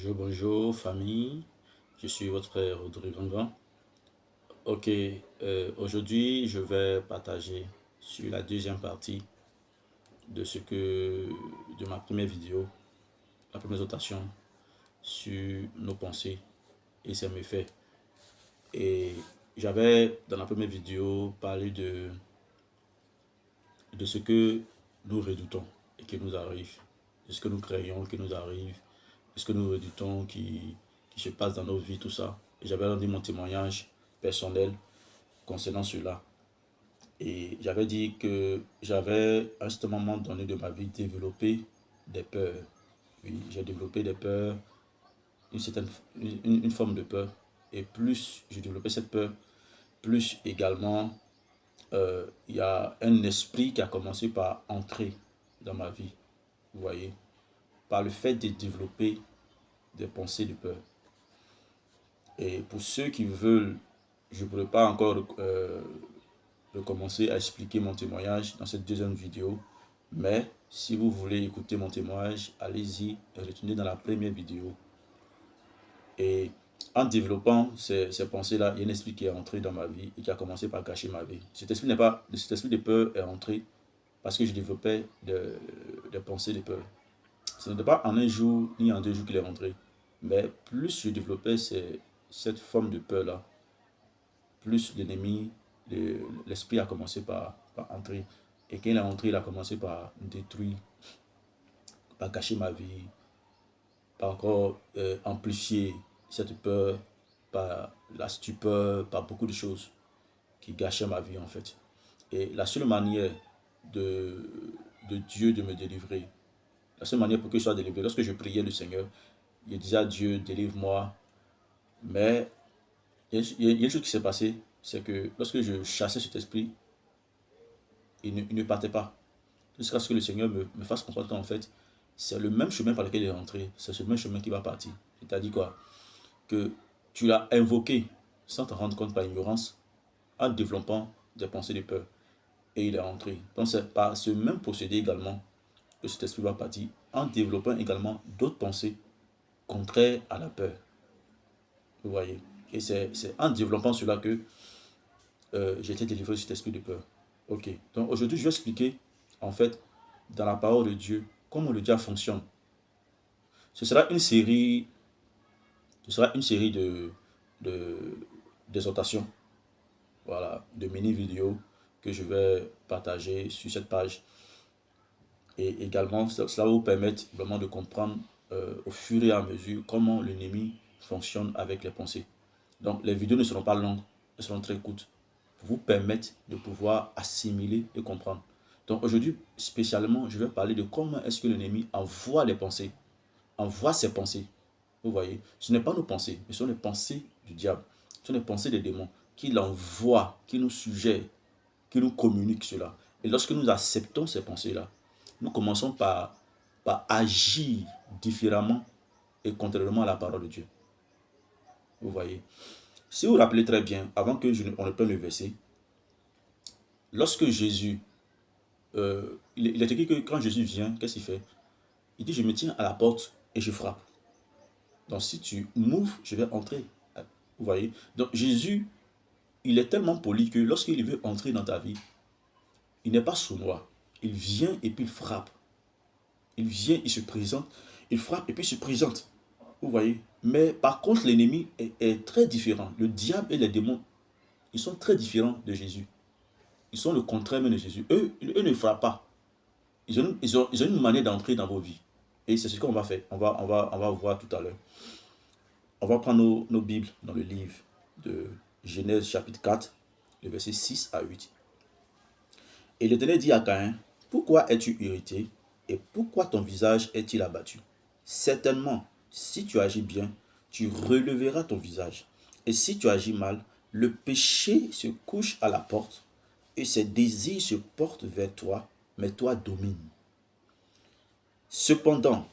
Bonjour famille, je suis votre frère Rodrigue Gangan. Ok, aujourd'hui je vais partager sur la deuxième partie de ma première vidéo, la première notation sur nos pensées et ses méfaits. Et j'avais dans la première vidéo parlé de ce que nous redoutons et qui nous arrive, de ce que nous craignons qui nous arrive, de ce que nous redoutons qui se passe dans nos vies, tout ça. Et j'avais rendu mon témoignage personnel concernant cela. Et j'avais dit que j'avais à ce moment donné de ma vie développé des peurs. Oui, j'ai développé des peurs, une certaine une forme de peur. Et plus je développais cette peur, plus également il y a un esprit qui a commencé par entrer dans ma vie, vous voyez, par le fait de développer des pensées de peur. Et pour ceux qui veulent, je ne pourrais pas encore recommencer à expliquer mon témoignage dans cette deuxième vidéo, mais si vous voulez écouter mon témoignage, allez-y et retournez dans la première vidéo. Et en développant ces pensées-là, il y a un esprit qui est entré dans ma vie et qui a commencé par gâcher ma vie. Cet esprit de peur est entré parce que je développais des pensées de peur. Ce n'était pas en un jour ni en 2 jours qu'il est rentré, mais plus je développais cette forme de peur-là, plus l'ennemi, l'esprit a commencé par entrer. Et quand il est entré, il a commencé par détruire, par gâcher ma vie, par encore amplifier cette peur, par la stupeur, par beaucoup de choses qui gâchaient ma vie en fait. Et la seule manière de, de Dieu de me délivrer, la seule manière pour que je sois délivré, lorsque je priais le Seigneur, je disais à Dieu, délivre-moi. Mais il y a une chose qui s'est passée, c'est que lorsque je chassais cet esprit, il ne partait pas. Jusqu'à ce que le Seigneur me fasse comprendre qu'en fait, c'est le même chemin par lequel il est rentré, c'est ce même chemin qui va partir. C'est-à-dire quoi? Que tu l'as invoqué sans te rendre compte par ignorance, en développant des pensées de peur. Et il est rentré. Donc c'est par ce même procédé également que cet esprit va partir, en développant également d'autres pensées contraires à la peur. Vous voyez? Et c'est en développant cela que j'ai été délivré de cet esprit de peur. Ok. Donc aujourd'hui, je vais expliquer, en fait, dans la parole de Dieu, comment le diable fonctionne. Ce sera une série, ce sera une série de d'exhortations, voilà, de mini-vidéos que je vais partager sur cette page. Et également, cela va vous permettre vraiment de comprendre au fur et à mesure comment l'ennemi fonctionne avec les pensées. Donc, les vidéos ne seront pas longues, elles seront très courtes pour vous permettre de pouvoir assimiler et comprendre. Donc, aujourd'hui, spécialement, je vais parler de comment est-ce que l'ennemi envoie les pensées, envoie ses pensées. Vous voyez, ce n'est pas nos pensées, mais ce sont les pensées du diable, ce sont les pensées des démons qui l'envoient, qui nous suggèrent, qui nous communiquent cela. Et lorsque nous acceptons ces pensées-là, nous commençons par agir différemment et contrairement à la parole de Dieu. Vous voyez. Si vous vous rappelez très bien, avant que on ne prenne le verset, lorsque Jésus, il est écrit que quand Jésus vient, qu'est-ce qu'il fait? Il dit, je me tiens à la porte et je frappe. Donc si tu m'ouvres, je vais entrer. Vous voyez. Donc Jésus, il est tellement poli que lorsqu'il veut entrer dans ta vie, il n'est pas sournois. Il vient et puis il frappe. Il vient, il se présente, il frappe et puis il se présente. Vous voyez. Mais par contre, l'ennemi est très différent. Le diable et les démons, ils sont très différents de Jésus. Ils sont le contraire même de Jésus. Eux ne frappent pas. Ils ont une manière d'entrer dans vos vies. Et c'est ce qu'on va faire. On va voir tout à l'heure. On va prendre nos Bibles dans le livre de Genèse chapitre 4, le verset 6 à 8. Et l'Éternel dit à Caïn, pourquoi es-tu irrité et pourquoi ton visage est-il abattu? Certainement, si tu agis bien, tu releveras ton visage. Et si tu agis mal, le péché se couche à la porte et ses désirs se portent vers toi, mais toi domine. Cependant,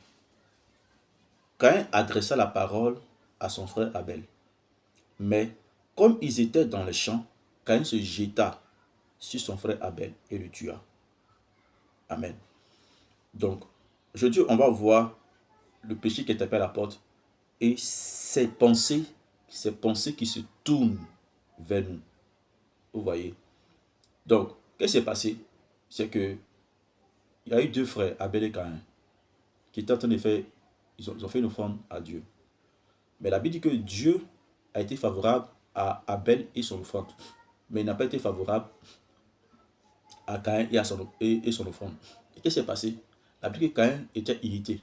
Caïn adressa la parole à son frère Abel. Mais comme ils étaient dans le champ, Caïn se jeta sur son frère Abel et le tua. Amen. Donc, aujourd'hui, on va voir le péché qui est tapé à la porte. et ces pensées qui se tournent vers nous. Vous voyez? Donc, qu'est-ce qui s'est passé? C'est que il y a eu deux frères, Abel et Caïn, qui étaient en train de faire, ils ont fait une offrande à Dieu. Mais la Bible dit que Dieu a été favorable à Abel et son offrande, mais il n'a pas été favorable à Caïn et son offrande. Et qu'est-ce qui s'est passé? La Bible dit que Caïn était irrité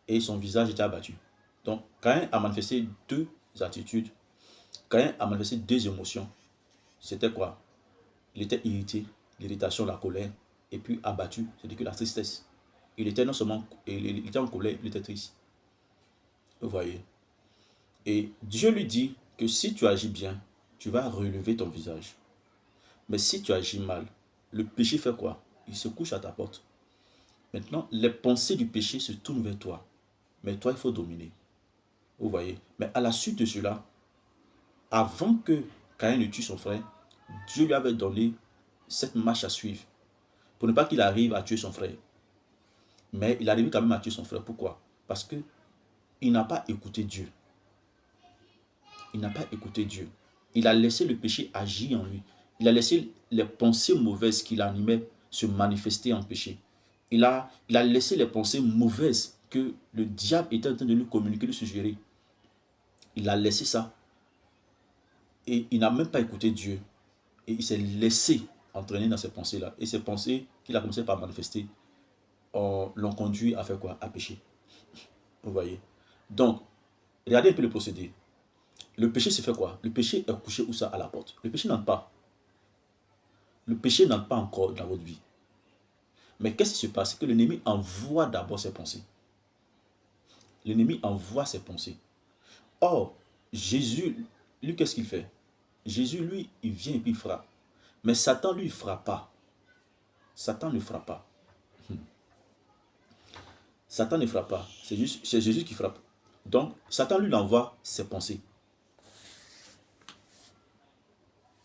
et son visage était abattu. Donc, Caïn a manifesté deux attitudes. Caïn a manifesté deux émotions. C'était quoi? Il était irrité, l'irritation, la colère, et puis abattu, c'est-à-dire que la tristesse. Il était non seulement, il était en colère, il était triste. Vous voyez? Et Dieu lui dit que si tu agis bien, tu vas relever ton visage. Mais si tu agis mal, le péché fait quoi? Il se couche à ta porte. Maintenant, les pensées du péché se tournent vers toi. Mais toi, il faut dominer. Vous voyez? Mais à la suite de cela, avant que Caïn ne tue son frère, Dieu lui avait donné cette marche à suivre. Pour ne pas qu'il arrive à tuer son frère. Mais il arrive quand même à tuer son frère. Pourquoi? Parce que il n'a pas écouté Dieu. Il n'a pas écouté Dieu. Il a laissé le péché agir en lui. Il a laissé les pensées mauvaises qui l'animaient se manifester en péché. Il a laissé les pensées mauvaises que le diable était en train de lui communiquer, de suggérer. Il a laissé ça. Et il n'a même pas écouté Dieu. Et il s'est laissé entraîner dans ces pensées-là. Et ces pensées qu'il a commencé par manifester l'ont conduit à faire quoi? À pécher. Vous voyez? Donc, regardez un peu le procédé. Le péché se fait quoi? Le péché est couché où ça? À la porte. Le péché n'entre pas. Le péché n'entre pas encore dans votre vie. Mais qu'est-ce qui se passe? C'est que l'ennemi envoie d'abord ses pensées. L'ennemi envoie ses pensées. Or, Jésus, lui, qu'est-ce qu'il fait? Jésus, lui, il vient et puis il frappe. Mais Satan, lui, il ne frappe pas. Satan ne frappe pas. Satan ne frappe pas. C'est Jésus qui frappe. Donc, Satan, lui, envoie ses pensées.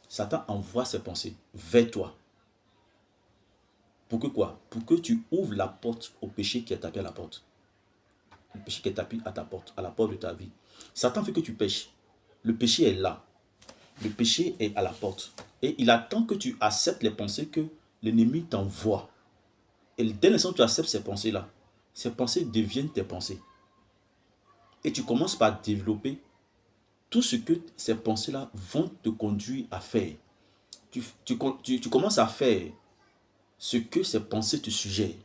Satan envoie ses pensées vers toi. Pour que quoi? Pour que tu ouvres la porte au péché qui est tapé à la porte. Le péché qui est tapé à ta porte, à la porte de ta vie. Satan fait que tu pêches. Le péché est là. Le péché est à la porte. Et il attend que tu acceptes les pensées que l'ennemi t'envoie. Et dès l'instant que tu acceptes ces pensées deviennent tes pensées. Et tu commences par développer tout ce que ces pensées-là vont te conduire à faire. Tu commences à faire ce que ces pensées te suggèrent.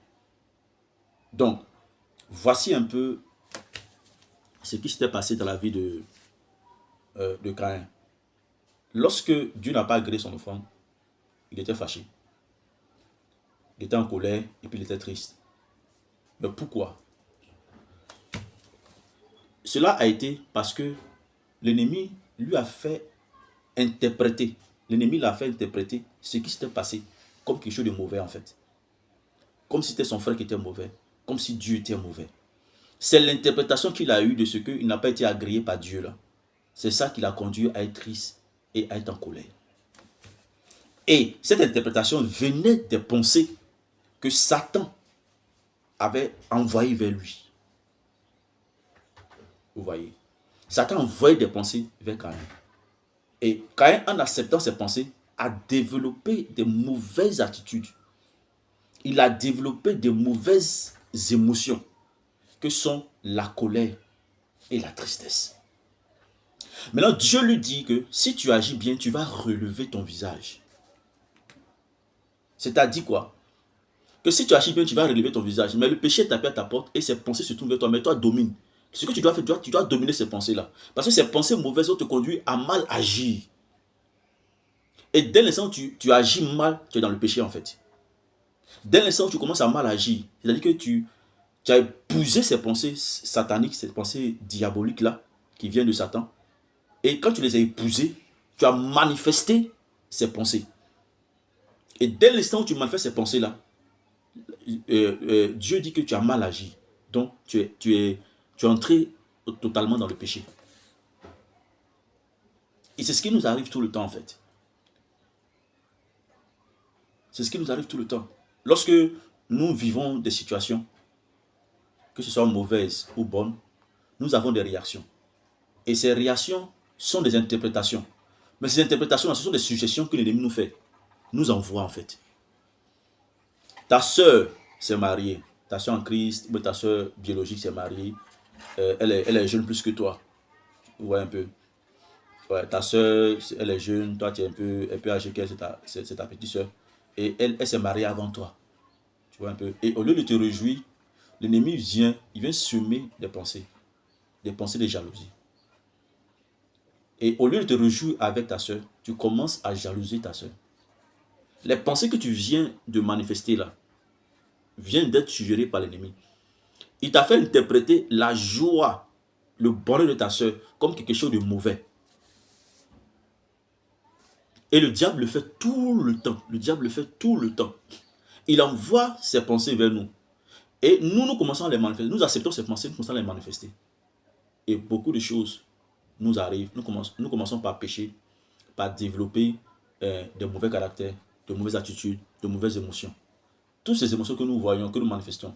Donc, voici un peu ce qui s'était passé dans la vie de Caïn. Lorsque Dieu n'a pas agréé son offrande, il était fâché. Il était en colère et puis il était triste. Mais pourquoi? Cela a été parce que l'ennemi lui a fait interpréter. L'ennemi l'a fait interpréter ce qui s'était passé comme quelque chose de mauvais en fait. Comme si c'était son frère qui était mauvais. Comme si Dieu était mauvais. C'est l'interprétation qu'il a eue de ce qu'il n'a pas été agréé par Dieu là. C'est ça qui l'a conduit à être triste et à être en colère. Et cette interprétation venait des pensées que Satan avait envoyées vers lui. Vous voyez? Satan envoyait des pensées vers Caïn. Et Caïn, en acceptant ces pensées, a développé des mauvaises attitudes. Il a développé des mauvaises émotions que sont la colère et la tristesse. Maintenant, Dieu lui dit que si tu agis bien, tu vas relever ton visage. C'est-à-dire quoi? Que si tu agis bien, tu vas relever ton visage. Mais le péché est tapé à ta porte et ses pensées se tournent vers toi. Mais toi, domine. Ce que tu dois faire, tu dois dominer ces pensées-là. Parce que ces pensées mauvaises vont te conduire à mal agir. Et dès l'instant où tu agis mal, tu es dans le péché en fait. Dès l'instant où tu commences à mal agir, c'est-à-dire que tu as épousé ces pensées sataniques, ces pensées diaboliques-là, qui viennent de Satan. Et quand tu les as épousées, tu as manifesté ces pensées. Et dès l'instant où tu manifestes ces pensées-là, Dieu dit que tu as mal agi. Donc, tu es entré totalement dans le péché. Et c'est ce qui nous arrive tout le temps, en fait. C'est ce qui nous arrive tout le temps. Lorsque nous vivons des situations, que ce soit mauvaises ou bonnes, nous avons des réactions. Et ces réactions sont des interprétations. Mais ces interprétations, ce sont des suggestions que l'ennemi nous fait, nous envoie en fait. Ta soeur s'est mariée, ta soeur en Christ, ou ta soeur biologique s'est mariée, elle est jeune plus que toi. Tu vois un peu. Ouais, ta soeur, elle est jeune, toi tu es un peu âgé qu'elle, c'est ta petite soeur. Et elle s'est mariée avant toi. Tu vois un peu. Et au lieu de te réjouir, l'ennemi vient, il vient semer des pensées de jalousie. Et au lieu de te réjouir avec ta soeur, tu commences à jalouser ta soeur. Les pensées que tu viens de manifester là, viennent d'être suggérées par l'ennemi. Il t'a fait interpréter la joie, le bonheur de ta soeur comme quelque chose de mauvais. Et le diable le fait tout le temps. Le diable le fait tout le temps. Il envoie ses pensées vers nous. Et nous commençons à les manifester. Nous acceptons ces pensées, nous commençons à les manifester. Et beaucoup de choses nous arrivent. Nous commençons par pécher, par développer de mauvais caractères, de mauvaises attitudes, de mauvaises émotions. Toutes ces émotions que nous voyons, que nous manifestons,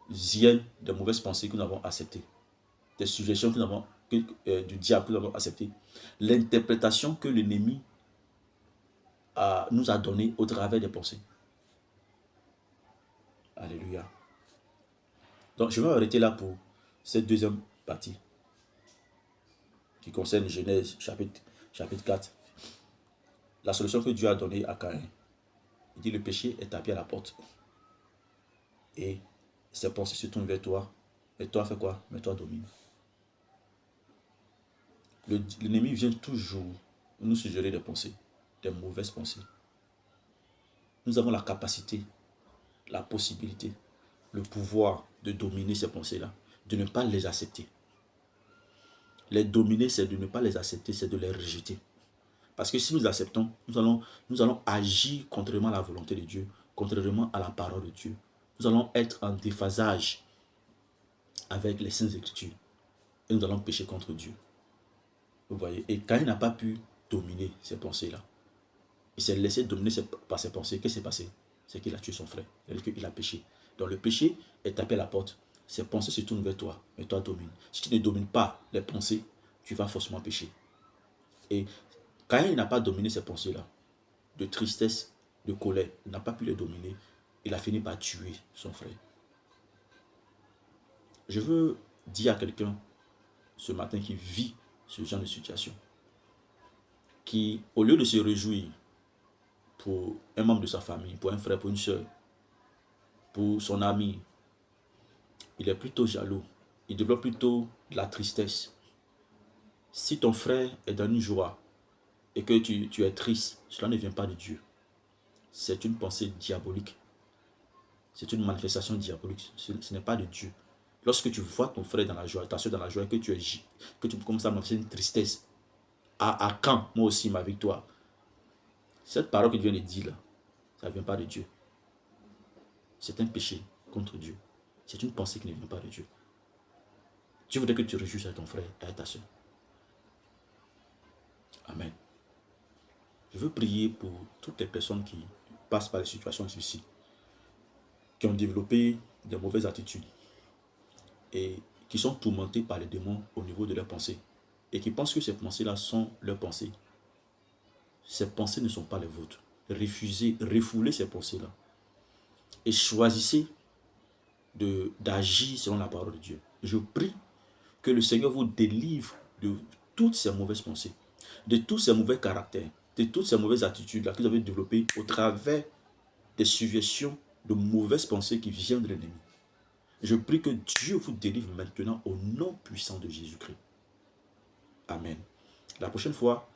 viennent de mauvaises pensées que nous avons acceptées, des suggestions que nous avons, du diable que nous avons acceptées, l'interprétation que l'ennemi nous a donnée au travers des pensées. Alléluia. Donc je vais m'arrêter là pour cette deuxième partie qui concerne Genèse chapitre 4. La solution que Dieu a donnée à Caïn. Il dit le péché est tapé à la porte. Et ses pensées se tournent vers toi. Et toi, fais quoi? Mais toi, domine. L'ennemi vient toujours nous suggérer des pensées, des mauvaises pensées. Nous avons la capacité, la possibilité, le pouvoir de dominer ces pensées-là, de ne pas les accepter. Les dominer, c'est de ne pas les accepter, c'est de les rejeter. Parce que si nous acceptons, nous allons agir contrairement à la volonté de Dieu, contrairement à la parole de Dieu. Nous allons être en déphasage avec les saintes écritures. Et nous allons pécher contre Dieu. Vous voyez. Et quand il n'a pas pu dominer ces pensées-là, il s'est laissé dominer par ses pensées. Qu'est-ce qui s'est passé? C'est qu'il a tué son frère. C'est-à-dire qu'il a péché. Donc le péché est tapé à la porte. Ses pensées se tournent vers toi, mais toi domine. Si tu ne domines pas les pensées, tu vas forcément pécher. Et quand il n'a pas dominé ces pensées-là, de tristesse, de colère, il n'a pas pu les dominer, il a fini par tuer son frère. Je veux dire à quelqu'un ce matin qui vit ce genre de situation, qui, au lieu de se réjouir pour un membre de sa famille, pour un frère, pour une soeur, pour son ami, il est plutôt jaloux, il développe plutôt de la tristesse. Si ton frère est dans une joie et que tu es triste, cela ne vient pas de Dieu. C'est une pensée diabolique. C'est une manifestation diabolique. Ce n'est pas de Dieu. Lorsque tu vois ton frère dans la joie, ta soeur dans la joie, que tu commences à manifester une tristesse, à quand moi aussi ma victoire? Cette parole que tu viens de dire là, ça ne vient pas de Dieu. C'est un péché contre Dieu. C'est une pensée qui ne vient pas de Dieu. Dieu voudrait que tu réjouisses à ton frère et à ta soeur. Amen. Je veux prier pour toutes les personnes qui passent par des situations difficiles, qui ont développé de mauvaises attitudes et qui sont tourmentées par les démons au niveau de leurs pensées et qui pensent que ces pensées-là sont leurs pensées. Ces pensées ne sont pas les vôtres. Refoulez ces pensées-là et choisissez d'agir selon la parole de Dieu. Je prie que le Seigneur vous délivre de toutes ces mauvaises pensées, de tous ces mauvais caractères, de toutes ces mauvaises attitudes-là que vous avez développées au travers des suggestions de mauvaises pensées qui viennent de l'ennemi. Je prie que Dieu vous délivre maintenant au nom puissant de Jésus-Christ. Amen. La prochaine fois,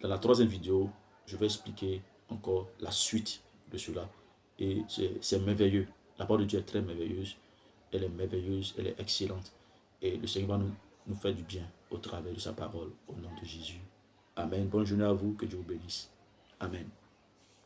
dans la troisième vidéo, je vais expliquer encore la suite de cela. Et c'est merveilleux. La parole de Dieu est très merveilleuse. Elle est merveilleuse, elle est excellente. Et le Seigneur va nous faire du bien au travers de sa parole, au nom de Jésus. Amen. Bonne journée à vous, que Dieu vous bénisse. Amen.